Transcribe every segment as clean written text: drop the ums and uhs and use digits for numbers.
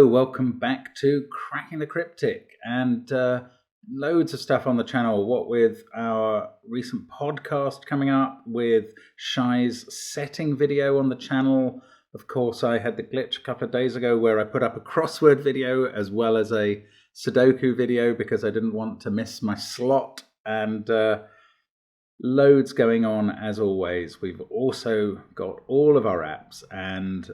Hello, welcome back to Cracking the Cryptic, and loads of stuff on the channel, what with our recent podcast coming up, with Shai's setting video on the channel. Of course, I had the glitch a couple of days ago where I put up a crossword video as well as a Sudoku video because I didn't want to miss my slot, and loads going on as always. We've also got all of our apps and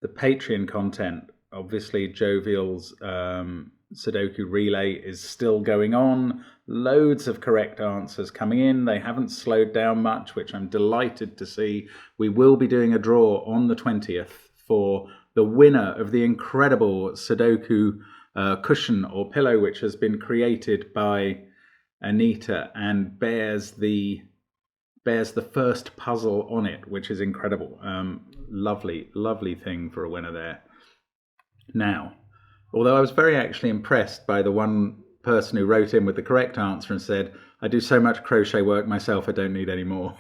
the Patreon content. Obviously, Jovial's Sudoku Relay is still going on. Loads of correct answers coming in. They haven't slowed down much, which I'm delighted to see. We will be doing a draw on the 20th for the winner of the incredible Sudoku cushion or pillow, which has been created by Anita and bears the first puzzle on it, which is incredible. Lovely thing for a winner there. Now, although I was very actually impressed by the one person who wrote in with the correct answer and said, I do so much crochet work myself, I don't need any more.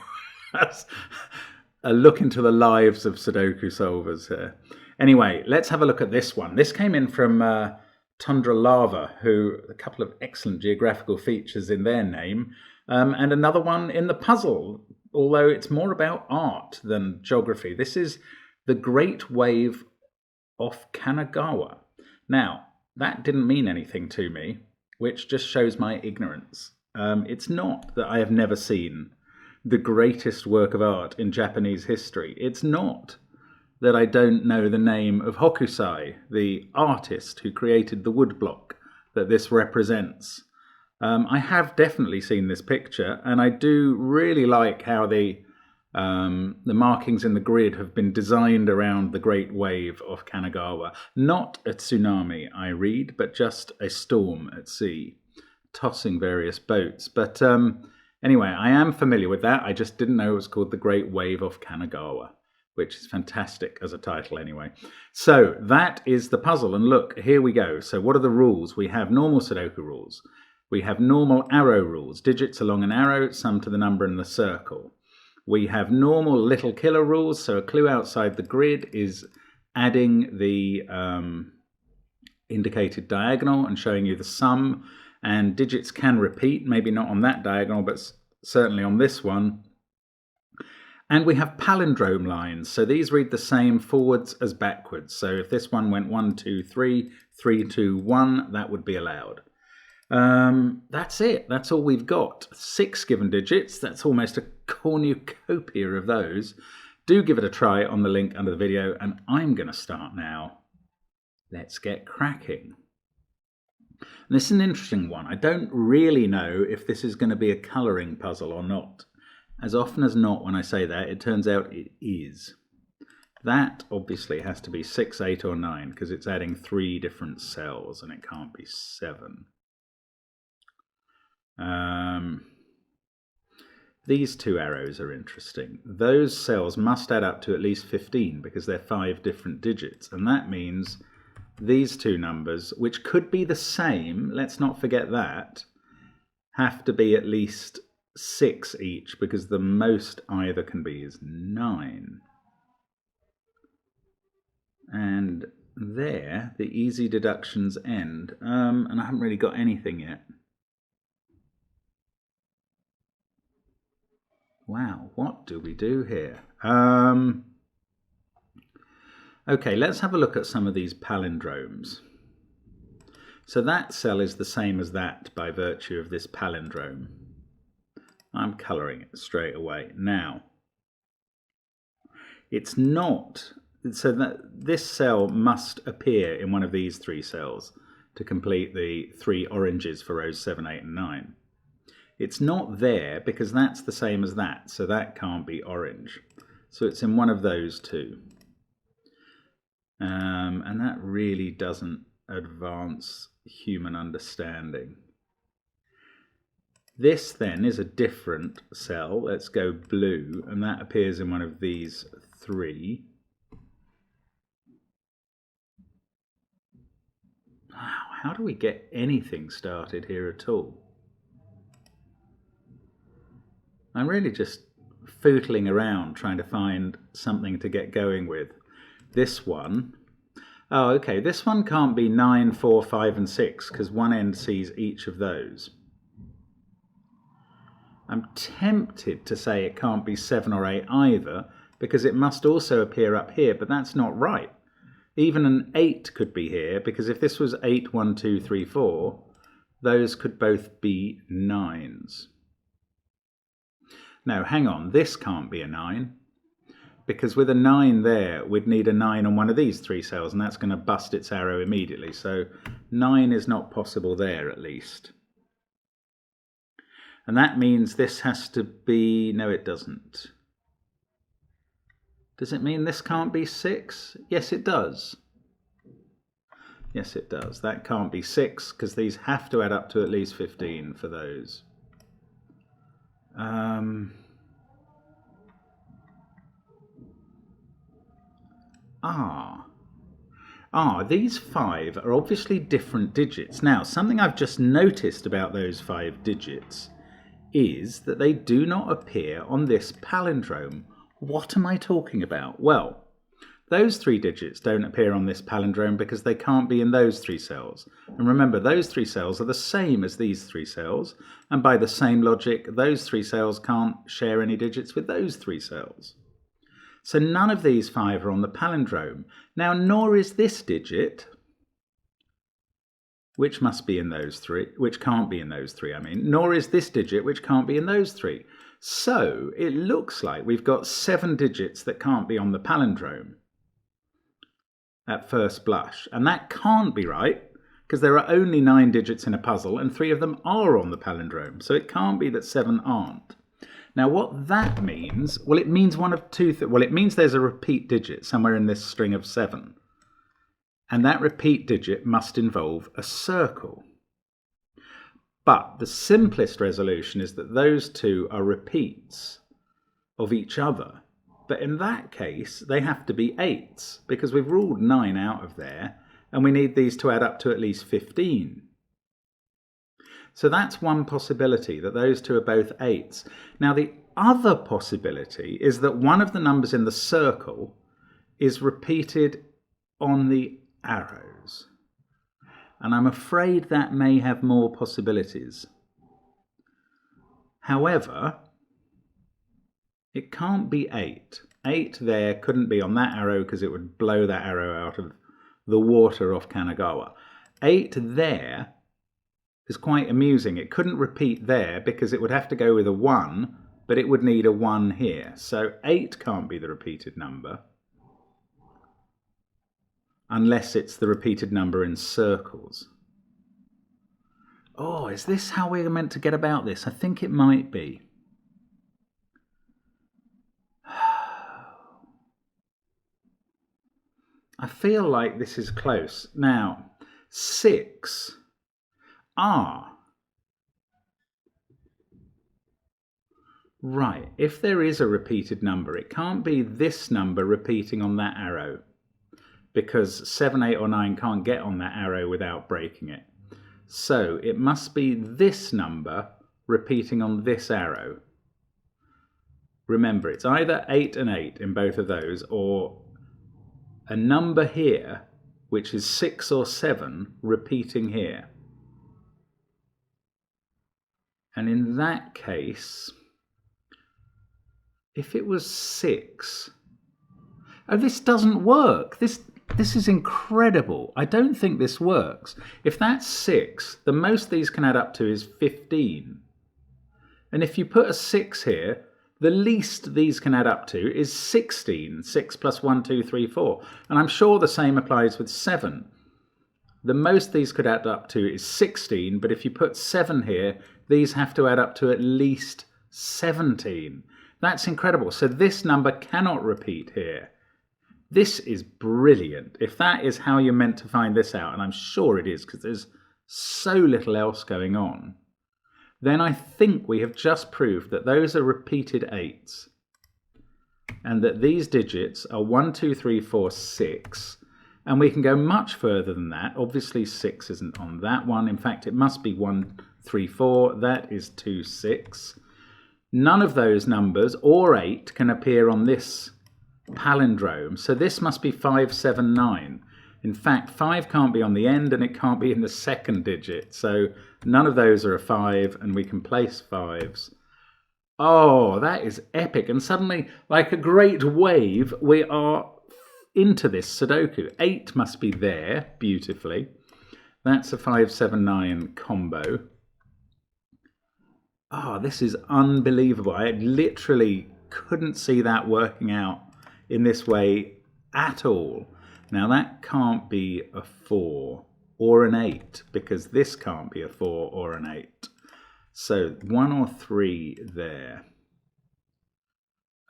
That's a look into the lives of Sudoku solvers here. Anyway, let's have a look at this one. This came in from Tundra Lava, who a couple of excellent geographical features in their name, and another one in the puzzle, although it's more about art than geography. This is the Great Wave off Kanagawa. Now, that didn't mean anything to me, which just shows my ignorance. It's not that I have never seen the greatest work of art in Japanese history. It's not that I don't know the name of Hokusai, the artist who created the woodblock that this represents. I have definitely seen this picture, and I do really like how the markings in the grid have been designed around the Great Wave of Kanagawa. Not a tsunami, I read, but just a storm at sea, tossing various boats. But anyway, I am familiar with that. I just didn't know it was called the Great Wave of Kanagawa, which is fantastic as a title anyway. So that is the puzzle, and look, here we go. So what are the rules? We have normal Sudoku rules. We have normal arrow rules, digits along an arrow, sum to the number in the circle. We have normal little killer rules, so a clue outside the grid is adding the indicated diagonal and showing you the sum, and digits can repeat, maybe not on that diagonal, but certainly on this one. And we have palindrome lines, so these read the same forwards as backwards. So if this one went 1, 2, 3, 3, 2, 1, that would be allowed. That's it. That's all we've got. 6 given digits. That's almost a cornucopia of those. Do give it a try on the link under the video, and I'm going to start now. Let's get cracking. And this is an interesting one. I don't really know if this is going to be a colouring puzzle or not. As often as not, when I say that, it turns out it is. That obviously has to be 6, 8, or 9, because it's adding 3 different cells, and it can't be 7. These 2 arrows are interesting. Those cells must add up to at least 15 because they're 5 different digits, and that means these 2 numbers, which could be the same, let's not forget that, have to be at least 6 each, because the most either can be is 9. And there the easy deductions end, and I haven't really got anything yet. Wow, what do we do here? Okay, let's have a look at some of these palindromes. So that cell is the same as that by virtue of this palindrome. I'm colouring it straight away. Now, it's not, so that this cell must appear in one of these 3 cells to complete the 3 oranges for rows 7, 8, and 9. It's not there because that's the same as that, so that can't be orange. So it's in one of those 2. And that really doesn't advance human understanding. This then is a different cell. Let's go blue, and that appears in one of these 3. Wow, how do we get anything started here at all? I'm really just footling around trying to find something to get going with. This one, Oh, okay, this one can't be 9, 4, 5 and 6 because one end sees each of those. I'm tempted to say it can't be 7 or 8 either because it must also appear up here, but that's not right. Even an 8 could be here because if this was 8, 1, 2, 3, 4, those could both be 9s. No, hang on, this can't be a 9. Because with a 9 there, we'd need a 9 on one of these 3 cells, and that's going to bust its arrow immediately. So 9 is not possible there, at least. And that means this has to be... No, it doesn't. Does it mean this can't be 6? Yes, it does. Yes, it does. That can't be 6, because these have to add up to at least 15 for those. These 5 are obviously different digits. Now, something I've just noticed about those 5 digits is that they do not appear on this palindrome. What am I talking about? Well, those 3 digits don't appear on this palindrome because they can't be in those 3 cells. And remember, those 3 cells are the same as these 3 cells, and by the same logic, those 3 cells can't share any digits with those 3 cells. So none of these 5 are on the palindrome. Now, nor is this digit, which must be in those 3, which can't be in those 3, nor is this digit, which can't be in those 3. So it looks like we've got 7 digits that can't be on the palindrome at first blush. And that can't be right, because there are only 9 digits in a puzzle, and 3 of them are on the palindrome. So it can't be that 7 aren't. Now, what that means, well, it means one of two things. Well, it means there's a repeat digit somewhere in this string of 7. And that repeat digit must involve a circle. But the simplest resolution is that those 2 are repeats of each other. But in that case, they have to be 8s, because we've ruled 9 out of there, and we need these to add up to at least 15. So that's one possibility, that those 2 are both 8s. Now, the other possibility is that one of the numbers in the circle is repeated on the arrows. And I'm afraid that may have more possibilities. However, it can't be 8. 8 there couldn't be on that arrow because it would blow that arrow out of the water off Kanagawa. 8 there is quite amusing. It couldn't repeat there because it would have to go with a 1, but it would need a 1 here. So 8 can't be the repeated number unless it's the repeated number in circles. Oh, is this how we're meant to get about this? I think it might be. I feel like this is close. Now, 6... Right, if there is a repeated number, it can't be this number repeating on that arrow, because 7, 8 or 9 can't get on that arrow without breaking it. So it must be this number repeating on this arrow. Remember, it's either 8 and 8 in both of those, or a number here, which is 6 or 7, repeating here. And in that case, if it was 6... Oh, this doesn't work. This is incredible. I don't think this works. If that's 6, the most these can add up to is 15. And if you put a 6 here, the least these can add up to is 16. 6 plus 1, 2, 3, 4. And I'm sure the same applies with 7. The most these could add up to is 16, but if you put 7 here, these have to add up to at least 17. That's incredible. So this number cannot repeat here. This is brilliant. If that is how you're meant to find this out, and I'm sure it is because there's so little else going on, then I think we have just proved that those are repeated 8s. And that these digits are 1, 2, 3, 4, 6. And we can go much further than that. Obviously 6 isn't on that one. In fact, it must be 1, 3, 4. That is 2, 6. None of those numbers, or 8, can appear on this palindrome. So this must be 5, 7, 9. In fact, 5 can't be on the end and it can't be in the second digit. So none of those are a 5 and we can place 5s. Oh, that is epic. And suddenly, like a great wave, we are into this Sudoku. 8 must be there beautifully. That's a 5, 7, 9 combo. Oh, this is unbelievable. I literally couldn't see that working out in this way at all. Now that can't be a 4 or an 8 because this can't be a 4 or an 8. So 1 or 3 there.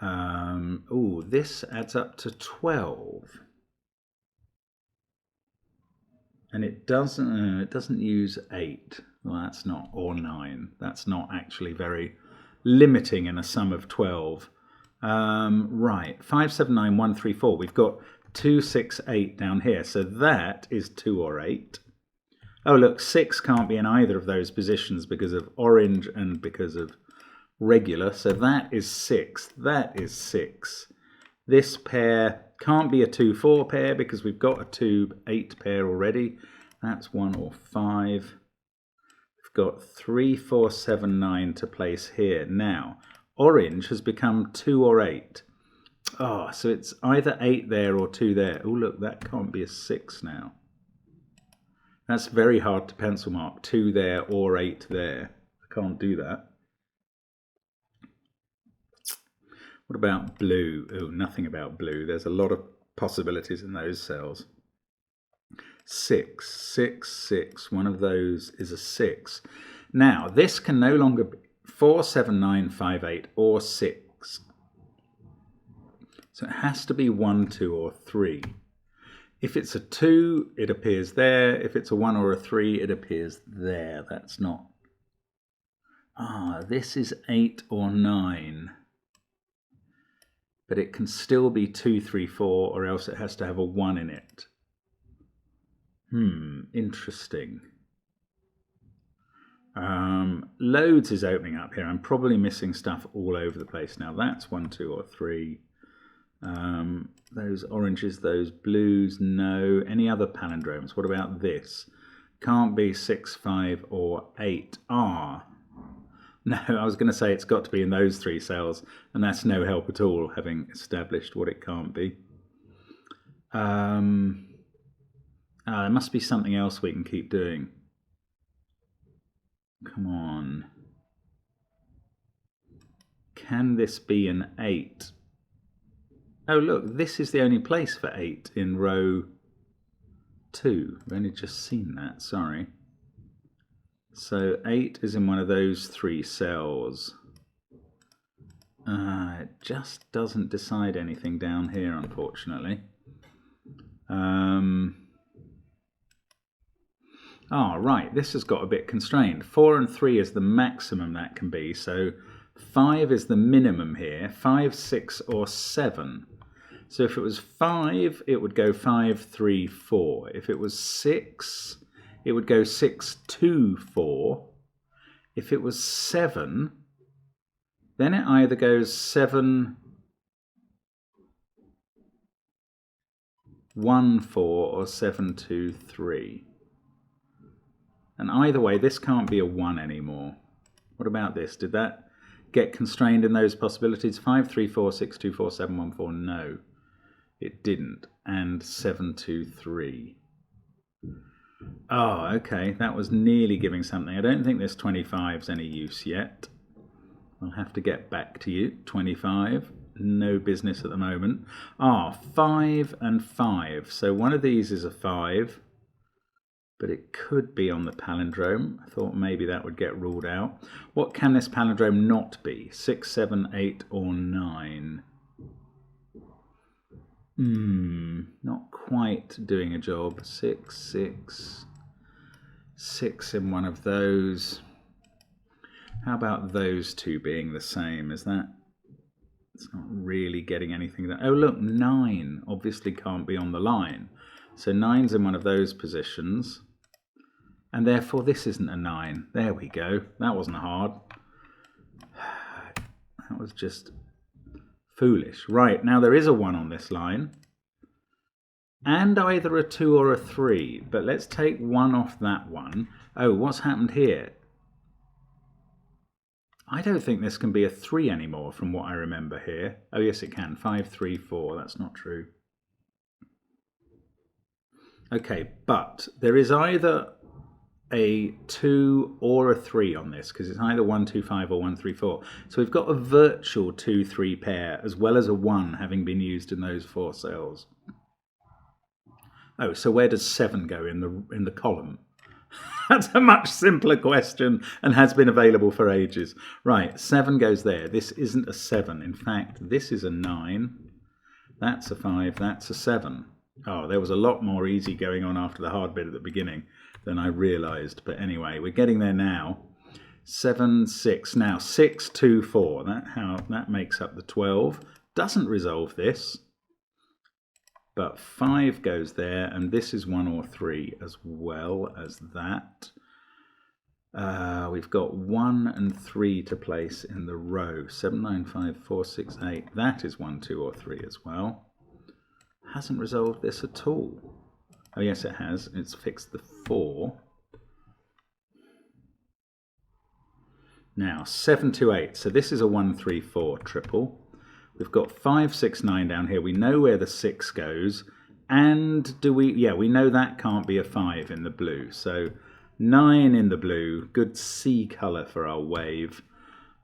Oh, this adds up to 12. And it doesn't use 8. Well, that's not, or 9. That's not actually very limiting in a sum of 12. Right, 5, 7, 9, 1, 3, 4. We've got 2, 6, 8 down here. So that is 2 or 8. Oh, look, 6 can't be in either of those positions because of orange and because of regular. So that is 6. That is 6. This pair can't be a 2, 4 pair because we've got a 2, 8 pair already. That's 1 or 5. We've got 3, 4, 7, 9 to place here. Now, orange has become 2 or 8. Oh, so it's either 8 there or 2 there. Oh, look, that can't be a 6 now. That's very hard to pencil mark. 2 there or 8 there. I can't do that. What about blue? Oh, nothing about blue. There's a lot of possibilities in those cells. 6, 6, 6. One of those is a 6. Now, this can no longer be 4, 7, 9, 5, 8 or 6. So it has to be 1, 2 or 3. If it's a 2, it appears there. If it's a 1 or a 3, it appears there. That's not... Ah, this is 8 or 9. But it can still be 2, 3, 4, or else it has to have a 1 in it. Interesting. Loads is opening up here. I'm probably missing stuff all over the place now. That's 1, 2 or 3. Those oranges, those blues, no. Any other palindromes? What about this? Can't be 6, 5 or 8. Ah, no, I was going to say it's got to be in those 3 cells, and that's no help at all, having established what it can't be. There must be something else we can keep doing. Come on. Can this be an 8? Oh, look, this is the only place for 8 in row 2. I've only just seen that, sorry. So 8 is in one of those 3 cells. It just doesn't decide anything down here, unfortunately. Right, this has got a bit constrained. 4 and 3 is the maximum that can be, so 5 is the minimum here. 5, 6 or 7. So if it was 5, it would go 5, 3, 4. If it was 6, it would go 6, 2, 4. If it was 7, then it either goes 7, 1, 4 or 7, 2, 3. And either way, this can't be a 1 anymore. What about this? Did that get constrained in those possibilities? 5, 3, 4, 6, 2, 4, 7, 1, 4. No, it didn't. And 7, 2, 3. Oh, okay. That was nearly giving something. I don't think this 25's any use yet. I'll have to get back to you. 25. No business at the moment. 5 and 5. So one of these is a 5. But it could be on the palindrome. I thought maybe that would get ruled out. What can this palindrome not be? 6, 7, 8 or 9? Not quite doing a job. 6, 6. 6 in one of those. How about those two being the same? Is that... It's not really getting anything there. Oh, look, 9 obviously can't be on the line. So 9's in one of those positions. And therefore this isn't a 9. There we go. That wasn't hard. That was just foolish. Right, now there is a 1 on this line. and either a 2 or a 3. But let's take 1 off that one. Oh, what's happened here? I don't think this can be a 3 anymore from what I remember here. Oh, yes, it can. 5, 3, 4. That's not true. Okay, but there is either a 2 or a 3 on this, because it's either 1, 2, 5 or 1, 3, 4. So we've got a virtual 2, 3 pair, as well as a 1 having been used in those 4 cells. Oh, so where does 7 go in the column? That's a much simpler question and has been available for ages. Right, 7 goes there. This isn't a 7. In fact, this is a 9. That's a 5. That's a 7. Oh, there was a lot more easy going on after the hard bit at the beginning than I realised. But anyway, we're getting there now. 7, 6. Now, 6, 2, 4. That makes up the 12. Doesn't resolve this. But 5 goes there, and this is 1 or 3 as well as that. We've got 1 and 3 to place in the row. 7, 9, 5, 4, 6, 8. That is 1, 2 or 3 as well. Hasn't resolved this at all. Oh yes, it has. It's fixed the 4. Now 7 to 8. So this is a 1, 3, 4 triple. We've got 5, 6, 9 down here. We know where the 6 goes. And do we? Yeah, we know that can't be a 5 in the blue. So 9 in the blue. Good C colour for our wave.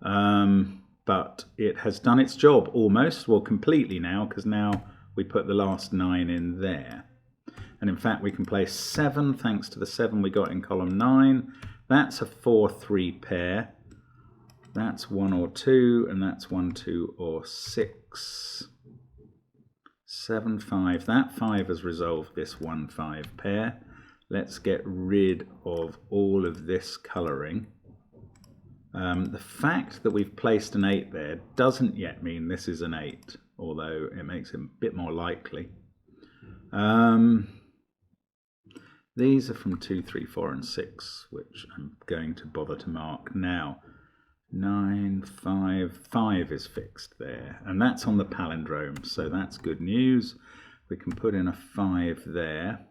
But it has done its job almost. Well, completely now, because now we put the last 9 in there. And in fact, we can play 7 thanks to the 7 we got in column 9. That's a 4, 3 pair. That's 1 or 2, and that's 1, 2 or 6. 7, 5. That 5 has resolved this 1, 5 pair. Let's get rid of all of this colouring. The fact that we've placed an 8 there doesn't yet mean this is an 8, although it makes it a bit more likely. These are from 2, 3, 4 and 6, which I'm going to bother to mark now. 9, 5, 5 is fixed there, and that's on the palindrome, so that's good news. We can put in a 5 there.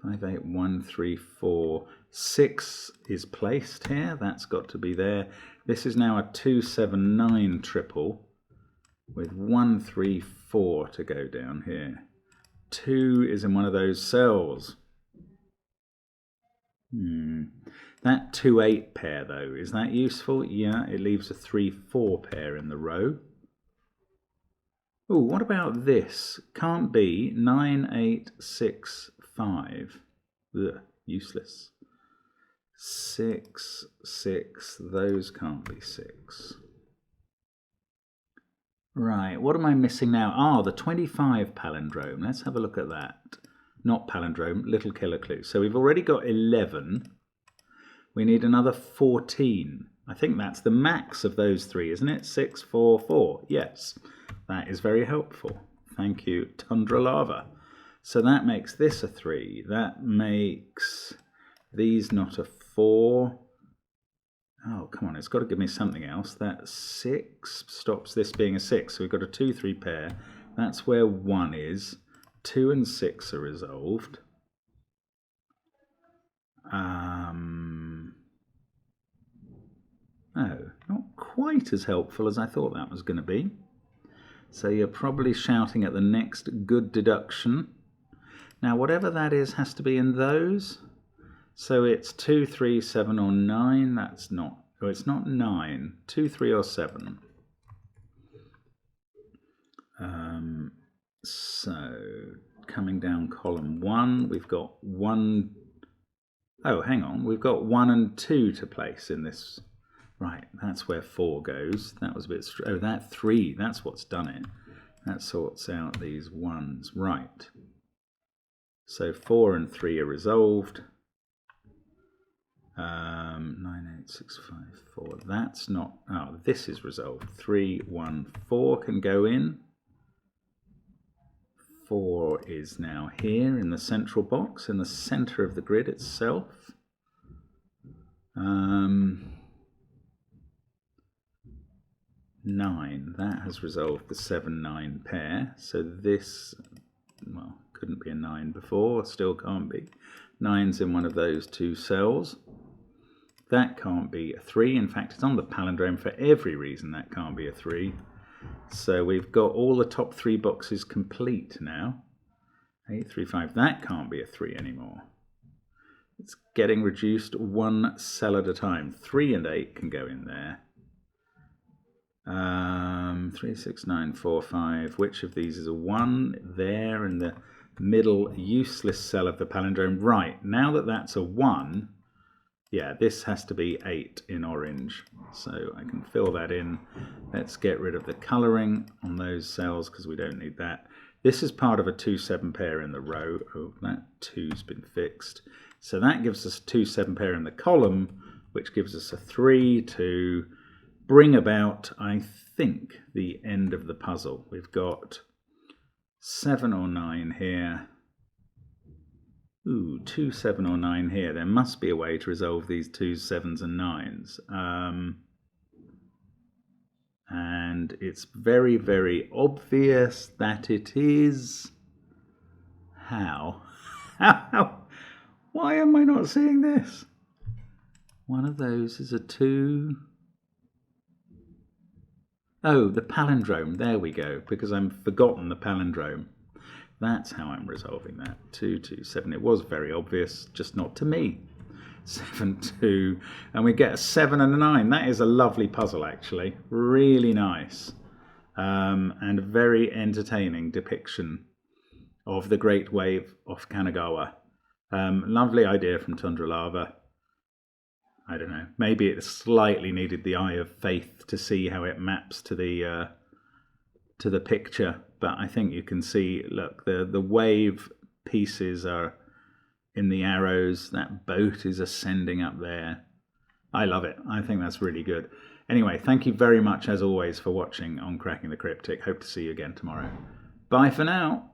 5, 8, 1, 3, 4. 6 is placed here, that's got to be there. This is now a 2, 7, 9 triple with 1, 3, 4 to go down here. 2 is in one of those cells. That 2, 8 pair though, is that useful? Yeah, it leaves a 3, 4 pair in the row. Oh, what about this? Can't be 9, 8, 6, 5. Ugh, useless. 6, 6, those can't be 6. Right, what am I missing now? Ah, the 25 palindrome. Let's have a look at that. Not palindrome, little killer clue. So we've already got 11. We need another 14. I think that's the max of those 3, isn't it? 6, 4, 4. Yes, that is very helpful. Thank you, Tundra Lava. So that makes this a 3. That makes these not a 4. Oh, come on, it's got to give me something else. That 6 stops this being a 6. So we've got a 2, 3 pair. That's where 1 is. 2 and 6 are resolved. Oh, not quite as helpful as I thought that was going to be. So you're probably shouting at the next good deduction. Now, whatever that is has to be in those. So it's 2, 3, 7 or 9. That's not, oh, it's not 9. 2, 3 or 7. So coming down column 1, we've got 1. Oh, hang on. We've got 1 and 2 to place in this. Right, that's where 4 goes. That was a bit... Oh, that 3, that's what's done it. That sorts out these 1s. Right. So 4 and 3 are resolved. 9, 8, 6, 5, 4. That's not... Oh, this is resolved. 3, 1, 4 can go in. 4 is now here in the central box, in the center of the grid itself. 9, that has resolved the 7, 9 pair. So this, well, Couldn't be a 9 before, still can't be. 9's in one of those two cells. That can't be a 3. In fact, it's on the palindrome for every reason that can't be a 3. So we've got all the top 3 boxes complete now. 8, 3, 5. That can't be a 3 anymore. It's getting reduced one cell at a time. 3 and 8 can go in there. 3, 6, 9, 4, 5. Which of these is a 1? There in the middle useless cell of the palindrome. Right, now that that's a 1, yeah, this has to be 8 in orange. So I can fill that in. Let's get rid of the colouring on those cells because we don't need that. This is part of a 2-7 pair in the row. Oh, that 2's been fixed. So that gives us a 2-7 pair in the column, which gives us a 3 to bring about, I think, the end of the puzzle. We've got 7 or 9 here. Ooh, 2, 7 or 9 here. There must be a way to resolve these 2s, 7s and 9s. And it's very, very obvious that it is... How? How? Why am I not seeing this? One of those is a 2. Oh, the palindrome. There we go, because I've forgotten the palindrome. That's how I'm resolving that. 2, 2, 7. It was very obvious, just not to me. 7, 2. And we get a 7 and a 9. That is a lovely puzzle, actually. Really nice. And a very entertaining depiction of the Great Wave off Kanagawa. Lovely idea from Tundra Lava. I don't know. Maybe it slightly needed the eye of faith to see how it maps to the picture. But I think you can see, look, the wave pieces are in the arrows. That boat is ascending up there. I love it. I think that's really good. Anyway, thank you very much, as always, for watching on Cracking the Cryptic. Hope to see you again tomorrow. Bye for now.